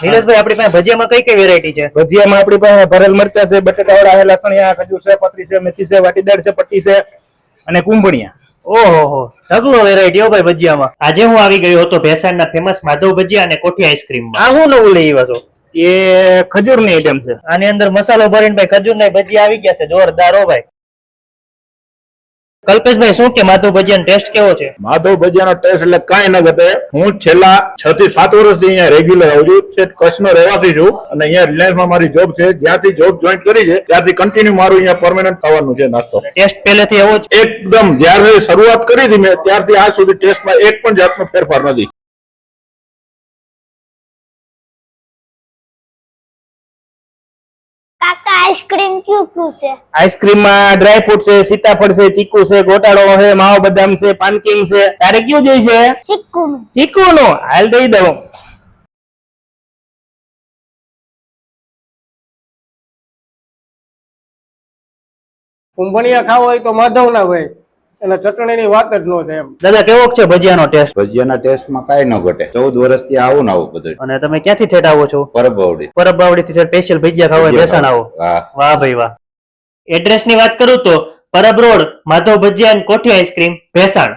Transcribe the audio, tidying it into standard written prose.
નિલેશભાઈ આપણી પાસે ભજીયામાં કઈ કઈ વેરાયટી છે? ભજીયામાં આપણી પાસે ભરેલ મરચા છે, બટેટા વાળા લસણિયા, ખજૂર છે, પતરી છે, મેથી છે, વાટીદાળ છે, પટ્ટી છે અને કુંભણિયા. ઓહો ઢગલો વેરાયટી હો ભાઈ ભજીયામાં. આજે હું આવી ગયો હતો ભેસાણના ફેમસ માધવ ભજીયા અને કોઠી આઈસ્ક્રીમમાં. આ હું નવું લઈ આવ્યા છો? એ ખજૂરની આઈટમ છે. આની અંદર મસાલો ભરીને ભાઈ ખજૂરના ભજીયા આવી ગયા છે, જોરદાર હો ભાઈ. કલ્પેશભાઈ શું કે માધવ ભજીયાનો ટેસ્ટ કેવો છે? માધવ ભજીયાનો ટેસ્ટ એટલે કાંઈ ન ઘટે. હું છેલ્લા 6 થી 7 વર્ષથી અહીંયા રેગ્યુલર આવું છું. કચ્છનો રહેવાસી છું અને અહીંયા રિલાયન્સમાં મારી જોબ છે. જ્યાંથી જોબ જોઈન કરી છે ત્યારથી કન્ટિન્યુ મારું અહીંયા પરમેનન્ટ થવાનું છે નાસ્તો. ટેસ્ટ પહેલેથી એવો જ? એકદમ જ્યારે શરૂઆત કરી હતી મેં ત્યારથી આજ સુધી ટેસ્ટમાં એક પણ જાતનો ફેરફાર નથી. आइसक्रीम क्यों क्यों से? આઈસ્ક્રીમમાં ડ્રાય ફ્રૂટ છે, સીતાફળ છે, ચીકુ છે, ગોટાળો છે, માવો બદામ છે, પાનકિંગ છે. તારે કયું જોઈ છે? चिक्कू ચીકુ નો હાલ દઈ દઉં. કુંભણિયા ખાવો હોય તો માધવ ના હોય, અને ચટણીની વાત જ ન થાય એમ. દાદા કેવો છે ભજીયાનો ટેસ્ટ? ભજીયાના ટેસ્ટમાં કાંઈ ન ઘટે. 14 વર્ષથી આવું ને આવું બધું. અને તમે ક્યાંથી ઠેઠ આવો છો? પરબવડી. પરબવાવડી થી સ્પેશિયલ ભજીયા ખાવા ભેસાણ આવો? હા. વાહ ભાઈ વાહ. એડ્રેસ ની વાત કરું તો પરબ રોડ માધવ ભજીયા અને કોઠી આઈસ્ક્રીમ ભેસાણ.